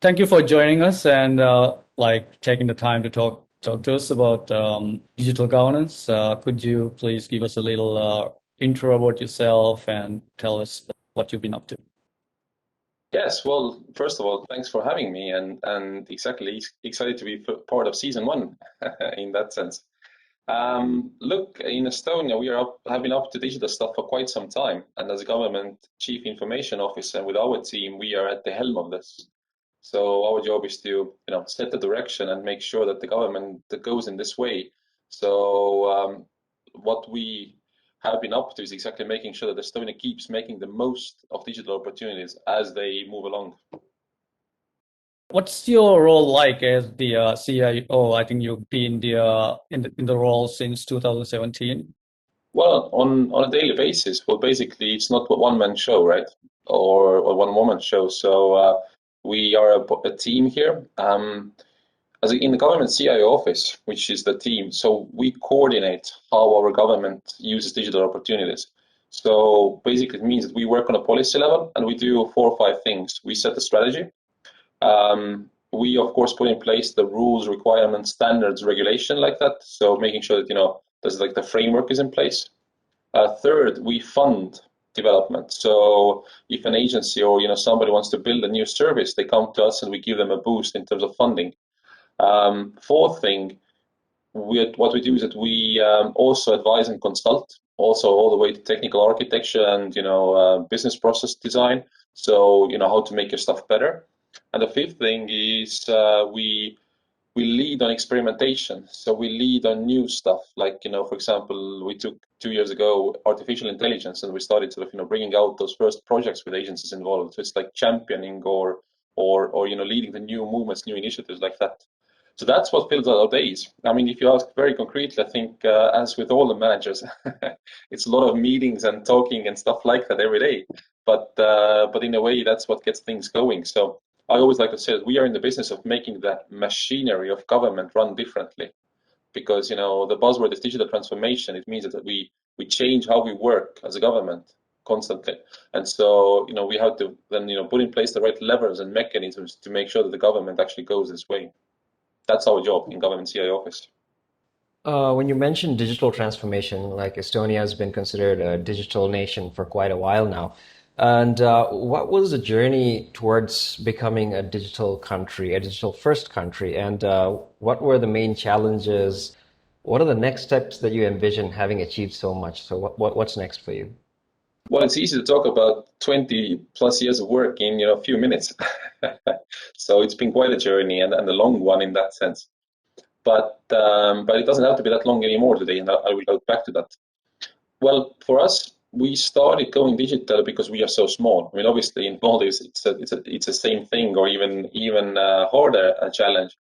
Thank you for joining us and taking the time to talk to us about digital governance. Could you please give us a little intro about yourself and tell us what you've been up to? Yes, well, first of all, thanks for having me, and exactly excited to be part of season one in that sense. Look, in Estonia, have been up to digital stuff for quite some time, and as a government chief information officer with our team, we are at the helm of this. So our job is to, set the direction and make sure that the government that goes in this way. So what we have been up to is exactly making sure that Estonia keeps making the most of digital opportunities as they move along. What's your role like as the CIO? I think you've been in the role since 2017. Well, on a daily basis, well, basically, it's not a one-man show, right? Or one-woman show. So we are a team here. In the government CIO office, which is the team, so we coordinate how our government uses digital opportunities. So basically, it means that we work on a policy level and we do four or five things. We set the strategy. We, of course, put in place the rules, requirements, standards, regulation like that. So making sure that, there's like the framework is in place. Third, we fund development. So if an agency or, somebody wants to build a new service, they come to us and we give them a boost in terms of funding. Fourth thing, what we do is that we also advise and consult, also all the way to technical architecture and business process design. So how to make your stuff better. And the fifth thing is we lead on experimentation. So we lead on new stuff. Like for example, we took 2 years ago artificial intelligence, and we started sort of bringing out those first projects with agencies involved. So it's like championing or leading the new movements, new initiatives like that. So that's what fills our days. I mean, if you ask very concretely, I think as with all the managers, it's a lot of meetings and talking and stuff like that every day. But in a way, that's what gets things going. So I always like to say that we are in the business of making the machinery of government run differently. Because the buzzword is digital transformation. It means that we change how we work as a government constantly. And so we have to then put in place the right levers and mechanisms to make sure that the government actually goes this way. That's our job in government CI office. When you mentioned digital transformation, like Estonia has been considered a digital nation for quite a while now. And what was the journey towards becoming a digital country, a digital first country? And what were the main challenges? What are the next steps that you envision having achieved so much? So what's next for you? Well, it's easy to talk about 20 plus years of work in a few minutes. So it's been quite a journey and a long one in that sense. But it doesn't have to be that long anymore today, and I will go back to that. Well, for us, we started going digital because we are so small. I mean, obviously, in Maldives, it's the same thing, or even harder a challenge.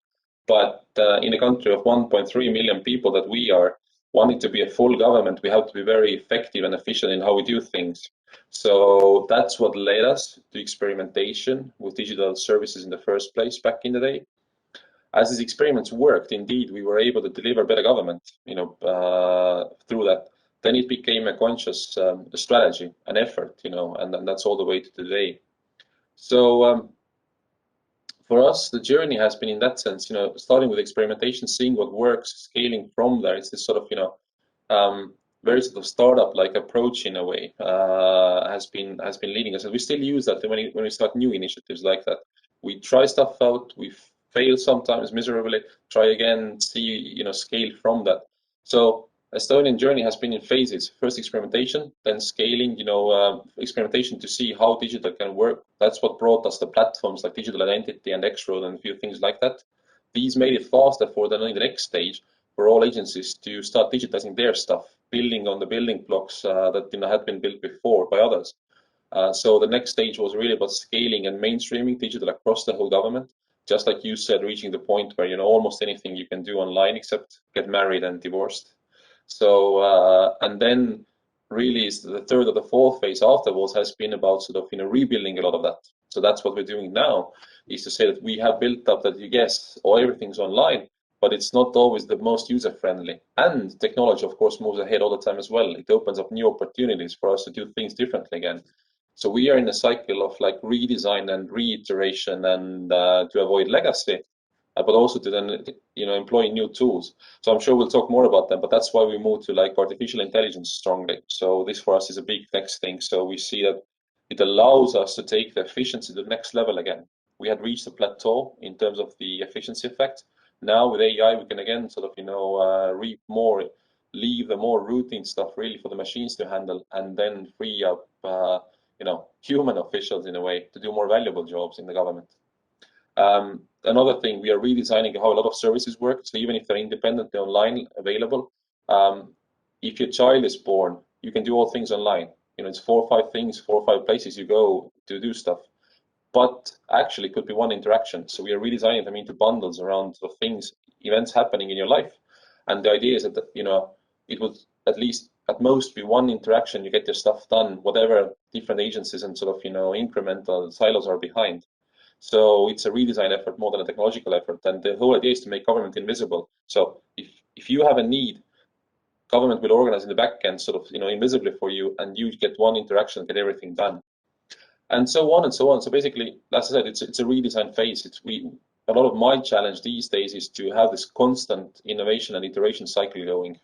But in a country of 1.3 million people that we are, wanting to be a full government, we have to be very effective and efficient in how we do things. So that's what led us to experimentation with digital services in the first place back in the day. As these experiments worked, indeed, we were able to deliver better government, through that. Then it became a conscious strategy, an effort, and that's all the way to today. So for us, the journey has been in that sense, starting with experimentation, seeing what works, scaling from there. It's this sort of, very sort of startup-like approach in a way has been leading us, and we still use that when we start new initiatives like that. We try stuff out, we fail sometimes miserably, try again, see scale from that. So Estonian journey has been in phases. First experimentation, then scaling, experimentation to see how digital can work. That's what brought us the platforms like Digital Identity and X-Road and a few things like that. These made it faster for the next stage for all agencies to start digitizing their stuff, building on the building blocks that had been built before by others. So the next stage was really about scaling and mainstreaming digital across the whole government. Just like you said, reaching the point where almost anything you can do online except get married and divorced. So and then really the third or the fourth phase afterwards has been about sort of rebuilding a lot of that. So that's what we're doing now, is to say that we have built up that yes, or everything's online, but it's not always the most user friendly. And technology, of course, moves ahead all the time as well. It opens up new opportunities for us to do things differently again. So we are in a cycle of like redesign and reiteration and to avoid legacy, but also to then employ new tools. So I'm sure we'll talk more about them, but that's why we moved to like artificial intelligence strongly. So this for us is a big next thing. So we see that it allows us to take the efficiency to the next level again. We had reached a plateau in terms of the efficiency effect. Now with AI, we can again sort of reap more, leave the more routine stuff really for the machines to handle, and then free up human officials in a way to do more valuable jobs in the government. Another thing, we are redesigning how a lot of services work. So even if they're independently online available, if your child is born, you can do all things online. It's 4 or 5 places you go to do stuff. But actually, it could be one interaction. So we are redesigning them into bundles around the things, events happening in your life. And the idea is that it would at least at most be one interaction. You get your stuff done, whatever different agencies and sort of incremental silos are behind. So it's a redesign effort more than a technological effort. And the whole idea is to make government invisible. So if you have a need, government will organize in the back end sort of invisibly for you, and you get one interaction, get everything done. And so on and so on. So basically, as I said, it's a redesign phase. A lot of my challenge these days is to have this constant innovation and iteration cycle going.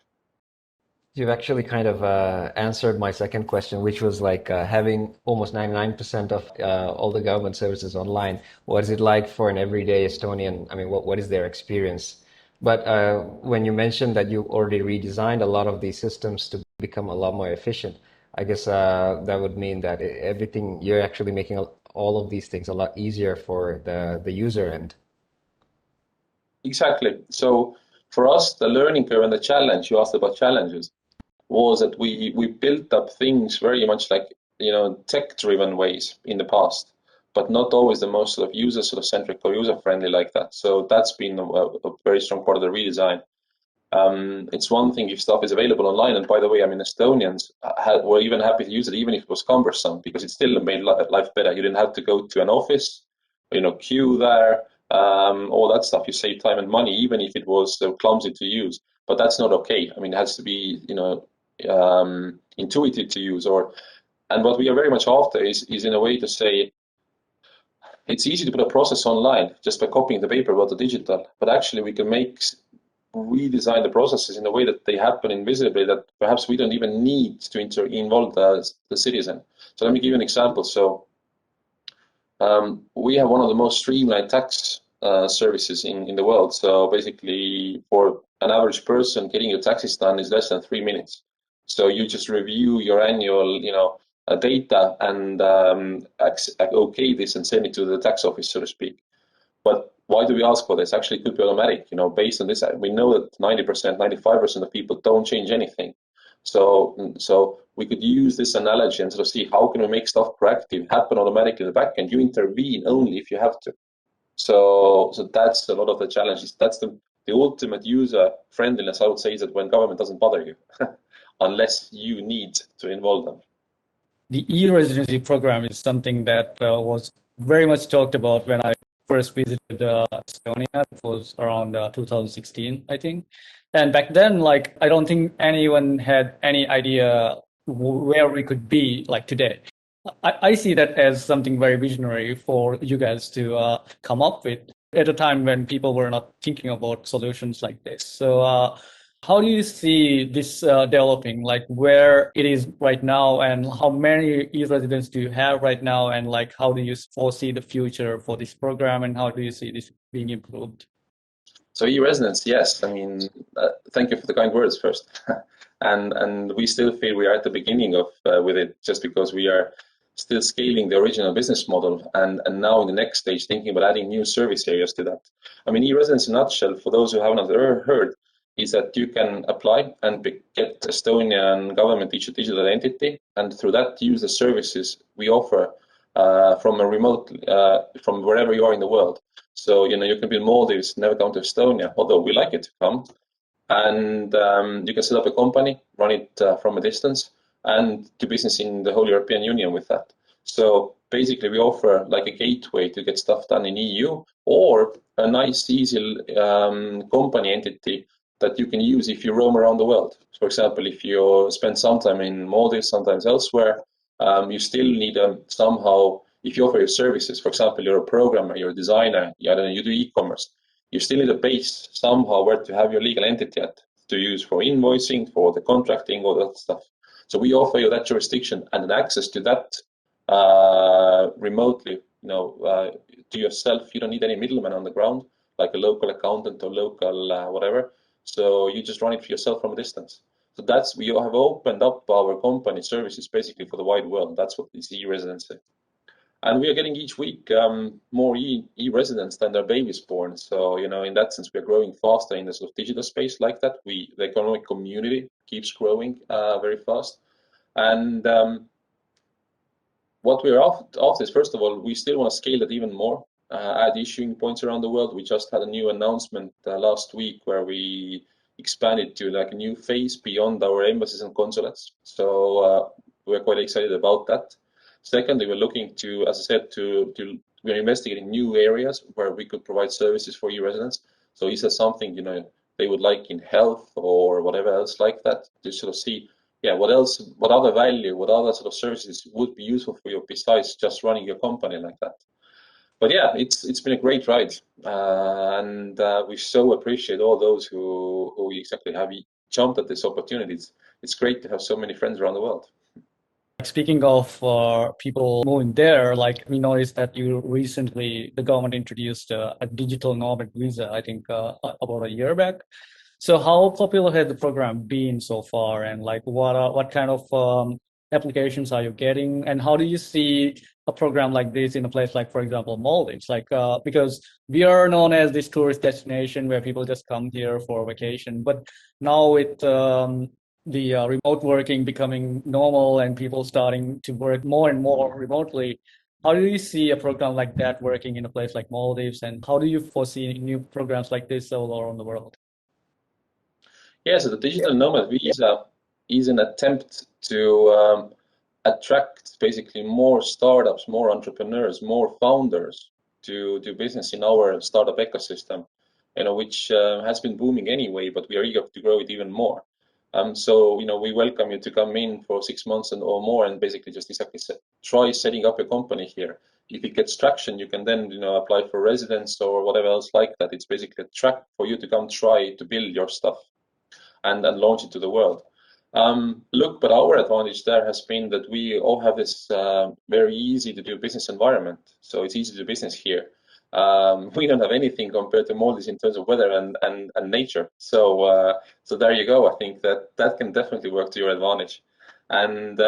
You've actually kind of answered my second question, which was like having almost 99% of all the government services online. What is it like for an everyday Estonian? I mean, what is their experience? But when you mentioned that you already redesigned a lot of these systems to become a lot more efficient, I guess that would mean that everything, you're actually making all of these things a lot easier for the user end. Exactly. So for us, the learning curve and the challenge, you asked about challenges, was that we built up things very much like tech-driven ways in the past, but not always the most sort of centric or user-friendly like that. So that's been a very strong part of the redesign. It's one thing if stuff is available online, and by the way, I mean Estonians were even happy to use it, even if it was cumbersome, because it still made life better. You didn't have to go to an office, queue there, all that stuff. You save time and money, even if it was clumsy to use. But that's not okay. I mean, it has to be intuitive to use. And what we are very much after is in a way to say it's easy to put a process online just by copying the paper about the digital, but actually we can redesign the processes in a way that they happen invisibly, that perhaps we don't even need to involve the citizen. So let me give you an example. So we have one of the most streamlined tax services in the world. So basically, for an average person, getting your taxes done is less than 3 minutes. So you just review your annual, data and okay this and send it to the tax office, so to speak. But why do we ask for this? Actually, it could be automatic. Based on this, we know that 90%, 95% of people don't change anything. So we could use this analogy and sort of see how can we make stuff proactive, happen automatically in the back end. You intervene only if you have to. So that's a lot of the challenges. That's the ultimate user friendliness, I would say, is that when government doesn't bother you, unless you need to involve them. The E-Residency program is something that was very much talked about when I first visited Estonia. It was around 2016, I think. And back then, like, I don't think anyone had any idea where we could be like today. I see that as something very visionary for you guys to come up with at a time when people were not thinking about solutions like this. So how do you see this developing, like where it is right now, and how many e-residents do you have right now, and like how do you foresee the future for this program, and how do you see this being improved? So E-Residency, yes. I mean, thank you for the kind words first. and we still feel we are at the beginning of with it, just because we are still scaling the original business model, and now in the next stage thinking about adding new service areas to that. I mean, E-Residency in a nutshell, for those who haven't heard, is that you can apply and get Estonian government digital identity, and through that use the services we offer from a remote, from wherever you are in the world. So, you can be in Maldives, never come to Estonia, although we like it to come. And you can set up a company, run it from a distance, and do business in the whole European Union with that. So basically, we offer like a gateway to get stuff done in EU, or a nice, easy company entity that you can use if you roam around the world. For example, if you spend some time in Maldives, sometimes elsewhere, You still need somehow, if you offer your services, for example, you're a programmer, you're a designer, you do e-commerce, you still need a base somehow where to have your legal entity at to use for invoicing, for the contracting, all that stuff. So we offer you that jurisdiction and an access to that remotely, to yourself. You don't need any middleman on the ground, like a local accountant or local whatever. So you just run it for yourself from a distance. So we have opened up our company services basically for the wide world. That's what is E-Residency. And we are getting each week more e-residents than their babies born. So, in that sense, we are growing faster in the sort of digital space like that. The economic community keeps growing very fast. And what we're after is, first of all, we still want to scale it even more, add issuing points around the world. We just had a new announcement last week where we expanded to like a new phase beyond our embassies and consulates. So we're quite excited about that. Secondly, we're looking to, as I said, we're investigating new areas where we could provide services for e-residents. So is there something, they would like in health or whatever else like that, to sort of see, what other value, what other sort of services would be useful for you besides just running your company like that. But yeah, it's been a great ride, and we so appreciate all those who exactly have jumped at this opportunity. It's great to have so many friends around the world. Speaking of people moving there, like we noticed that the government introduced a digital nomad visa, I think about a year back. So how popular has the program been so far, and like what kind of applications are you getting, and how do you see a program like this in a place like, for example, Maldives? Like because we are known as this tourist destination where people just come here for vacation, but now with the remote working becoming normal and people starting to work more and more remotely, how do you see a program like that working in a place like Maldives, and how do you foresee new programs like this all around the world? Yeah, so the digital nomad visa is an attempt to attract basically more startups, more entrepreneurs, more founders to do business in our startup ecosystem, which has been booming anyway, but we are eager to grow it even more. So, we welcome you to come in for 6 months or more and basically just exactly try setting up a company here. If it gets traction, you can then, apply for residence or whatever else like that. It's basically a track for you to come try to build your stuff and launch it to the world. But our advantage there has been that we all have this very easy to do business environment. So it's easy to do business here. We don't have anything compared to Maldives in terms of weather and nature. So there you go. I think that can definitely work to your advantage. And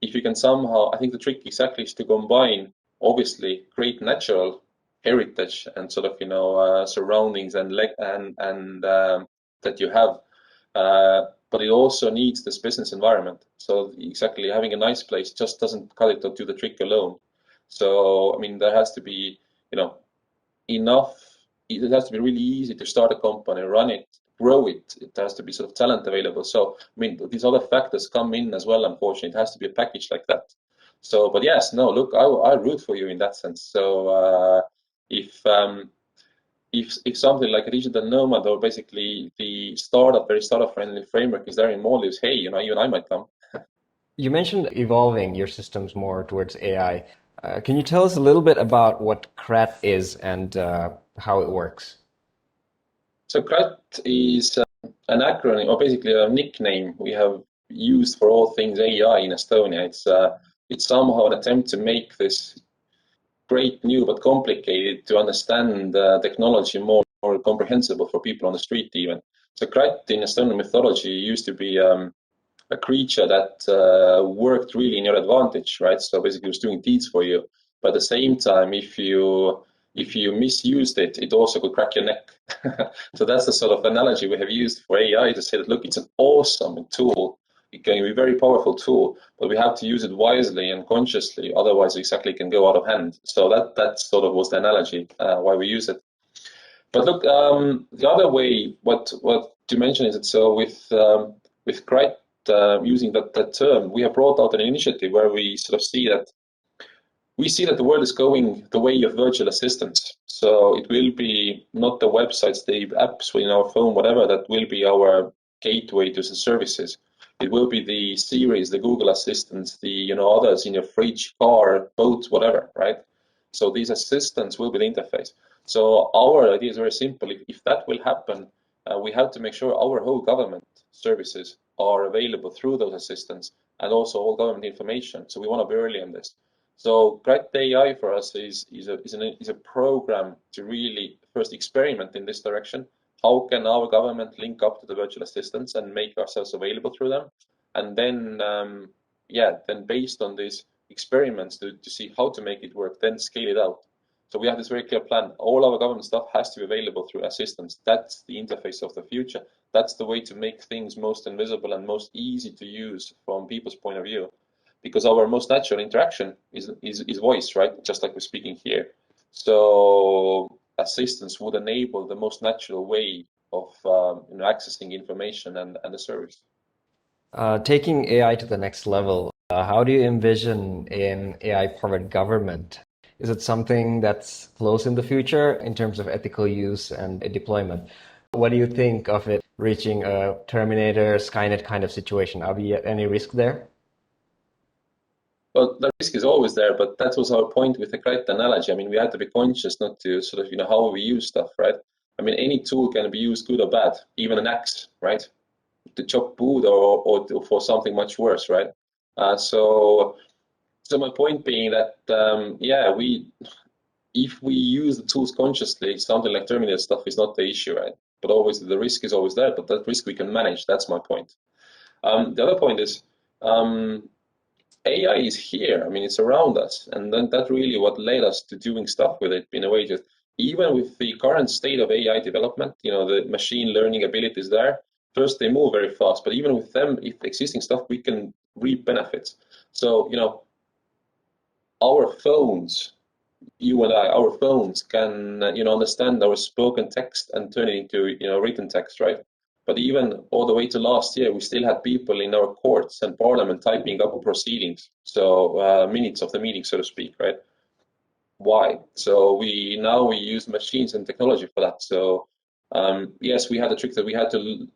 if you can somehow, I think the trick exactly is to combine obviously great natural heritage and sort of surroundings and that you have. But it also needs this business environment. So exactly having a nice place just doesn't cut it or do the trick alone. So, I mean, there has to be, enough, it has to be really easy to start a company, run it, grow it. It has to be sort of talent available. So, I mean, these other factors come in as well, unfortunately. It has to be a package like that. So, but yes, no, look, I root for you in that sense. So, if something like a digital nomad or basically the very startup friendly framework is there in Maldives, hey, even I might come. You mentioned evolving your systems more towards AI. Can you tell us a little bit about what CRAT is and how it works? So CRAT is an acronym or basically a nickname we have used for all things AI in Estonia. It's somehow an attempt to make this great, new, but complicated to understand technology more comprehensible for people on the street even. So CRAT in Estonian mythology used to be a creature that worked really in your advantage, right? So basically it was doing deeds for you. But at the same time, if you misused it, it also could crack your neck. So that's the sort of analogy we have used for AI to say that, look, it's an awesome tool. It can be a very powerful tool, but we have to use it wisely and consciously. Otherwise, exactly, it can go out of hand. So that sort of was the analogy why we use it. But look, the other way, what to mention is that so with CRAT using that term, we have brought out an initiative where we sort of see that the world is going the way of virtual assistants. So it will be not the websites, the apps in our phone, whatever, that will be our gateway to the services. It will be the Series, the Google Assistants, the others in your fridge, car, boat, whatever, right? So these assistants will be the interface. So our idea is very simple. If that will happen, we have to make sure our whole government services are available through those assistants and also all government information. So we want to be early on this. So Great AI for us is a program to really first experiment in this direction. How can our government link up to the virtual assistants and make ourselves available through them? And then, then based on these experiments to see how to make it work, then scale it out. So we have this very clear plan. All our government stuff has to be available through assistants. That's the interface of the future. That's the way to make things most invisible and most easy to use from people's point of view. Because our most natural interaction is voice, right? Just like we're speaking here. So assistance would enable the most natural way of accessing information and the service. Taking AI to the next level, how do you envision an AI-powered government? Is it something that's close in the future in terms of ethical use and deployment? What do you think of it reaching a Terminator, Skynet kind of situation? Are we at any risk there? Well, the risk is always there, but that was our point with the great analogy. I mean, we had to be conscious not to sort of, how we use stuff, right? I mean, any tool can be used good or bad, even an axe, right? To chop wood or for something much worse, right? So my point being that, if we use the tools consciously, something like Terminator stuff is not the issue, right? But always the risk is always there, but that risk we can manage. That's my point. The other point is, AI is here. I mean, it's around us, and then that really what led us to doing stuff with it in a way. Just even with the current state of AI development, the machine learning abilities there. First, they move very fast, but even with them, if existing stuff, we can reap benefits. So, our phones, you and I, our phones can, understand our spoken text and turn it into, written text, right? But even all the way to last year, we still had people in our courts and parliament typing up proceedings, so minutes of the meeting, so to speak, right? Why? So we use machines and technology for that. So yes, we had a trick that we had to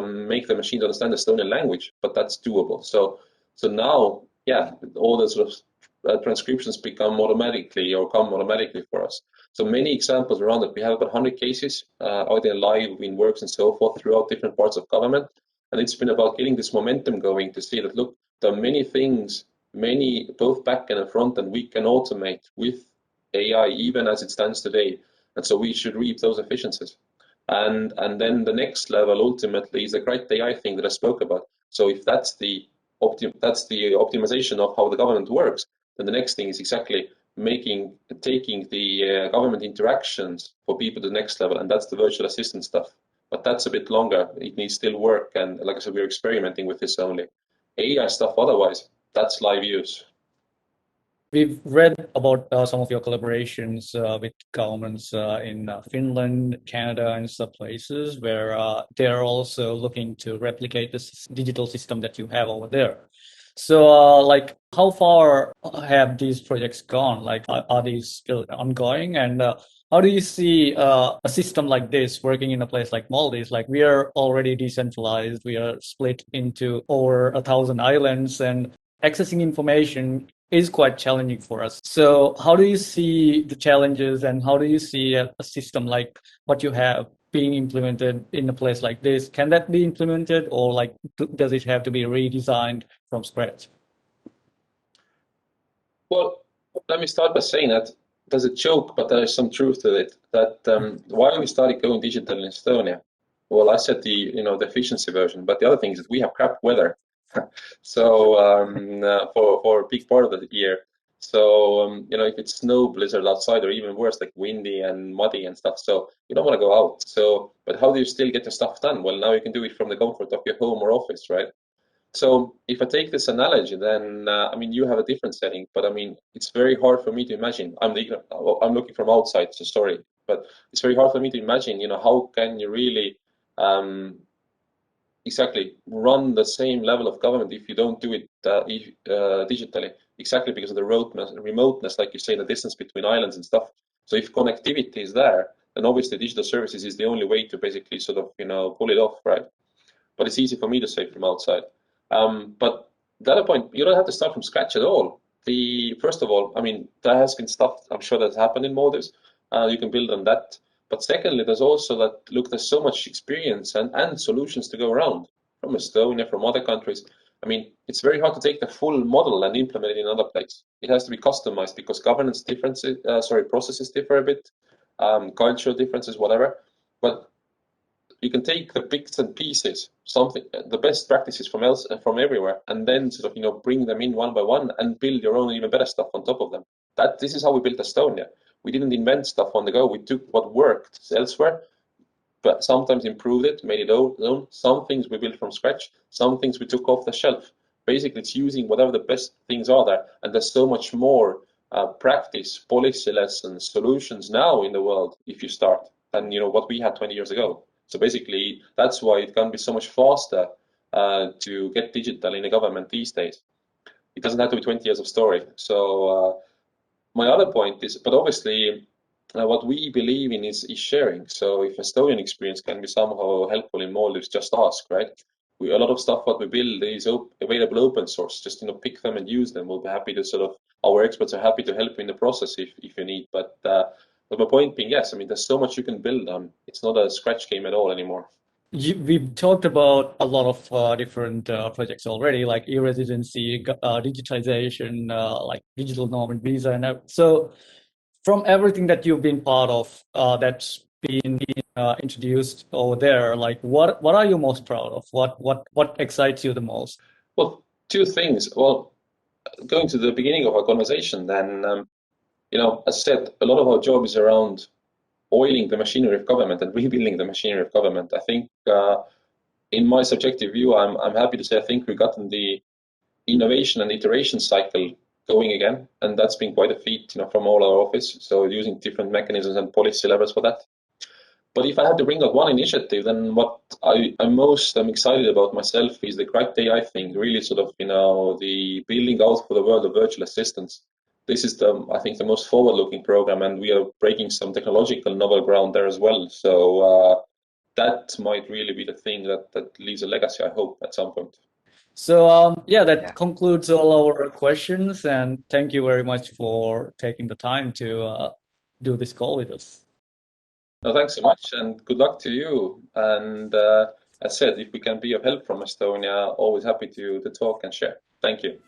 make the machines understand the Estonian language, but that's doable. So now, yeah, all the sort of transcriptions come automatically for us. So many examples around it. We have about 100 cases out there live in works and so forth throughout different parts of government. And it's been about getting this momentum going to see that, look, there are many things, both back end and front end, we can automate with AI even as it stands today. And so we should reap those efficiencies. And then the next level ultimately is the great AI thing that I spoke about. So if that's the optimization of how the government works, then the next thing is exactly taking the government interactions for people to the next level, and that's the virtual assistant stuff. But that's a bit longer. It needs still work, and like I said, we're experimenting with this only. AI stuff otherwise, that's live use. We've read about some of your collaborations with governments in Finland, Canada, and some places where they're also looking to replicate this digital system that you have over there. So, how far have these projects gone? Like, are these still ongoing? And how do you see a system like this working in a place like Maldives? Like, we are already decentralized. We are split into over 1,000 islands, and accessing information is quite challenging for us. So how do you see the challenges, and how do you see a system like what you have being implemented in a place like this? Can that be implemented, or does it have to be redesigned from scratch? Well, let me start by saying that there's a joke, but there is some truth to it. That why we started going digital in Estonia. Well, I said the efficiency version, but the other thing is that we have crap weather. So for a big part of the year. So if it's snow, blizzard outside, or even worse, like windy and muddy and stuff, so you don't want to go out. So, but how do you still get your stuff done? Well, now you can do it from the comfort of your home or office, right? So if I take this analogy, then I mean you have a different setting, but I mean it's very hard for me to imagine. I'm looking from outside, so sorry, but it's very hard for me to imagine. How can you really exactly run the same level of government if you don't do it digitally? Exactly because of the remoteness, like you say, the distance between islands and stuff. So if connectivity is there, then obviously digital services is the only way to basically sort of pull it off, right? But it's easy for me to say from outside. But the other point, you don't have to start from scratch at all. First of all, I mean, there has been stuff I'm sure that's happened in Maldives. You can build on that. But secondly, there's also that, look, there's so much experience and solutions to go around from Estonia, from other countries. I mean, it's very hard to take the full model and implement it in another place. It has to be customized because governance differences, processes differ a bit, cultural differences, whatever. But you can take the bits and pieces, something, the best practices from everywhere, and then sort of bring them in one by one and build your own even better stuff on top of them. This is how we built Estonia. We didn't invent stuff on the go. We took what worked elsewhere, but sometimes improved it, made it own. Some things we built from scratch. Some things we took off the shelf. Basically, it's using whatever the best things are there, and there's so much more practice, policy lessons, solutions now in the world if you start than what we had 20 years ago. So basically, that's why it can be so much faster to get digital in a government these days. It doesn't have to be 20 years of story. So my other point is, but obviously, what we believe in is sharing. So if Estonian experience can be somehow helpful in Maldives, just ask, right? A lot of stuff what we build is available open source. Just pick them and use them. We'll be happy to our experts are happy to help you in the process if you need. But my point being, yes, I mean, there's so much you can build on. It's not a scratch game at all anymore. We've talked about a lot of different projects already, like E-Residency, digitization, like digital nomad visa, and so from everything that you've been part of, that's been introduced over there, like what are you most proud of? What excites you the most? Well, two things. Well, going to the beginning of our conversation, then, as I said, a lot of our job is around oiling the machinery of government and rebuilding the machinery of government. I think, in my subjective view, I'm happy to say I think we've gotten the innovation and iteration cycle going again, and that's been quite a feat, from all our office. So using different mechanisms and policy levels for that. But if I had to bring up one initiative, then what I'm most excited about myself is the Correct AI thing, really the building out for the world of virtual assistants. This is I think, the most forward-looking program, and we are breaking some technological novel ground there as well. So that might really be the thing that leaves a legacy, I hope, at some point. So yeah, that Yeah. concludes all our questions, and thank you very much for taking the time to do this call with us. No, thanks so much, and good luck to you. And as said, if we can be of help from Estonia, always happy to talk and share. Thank you.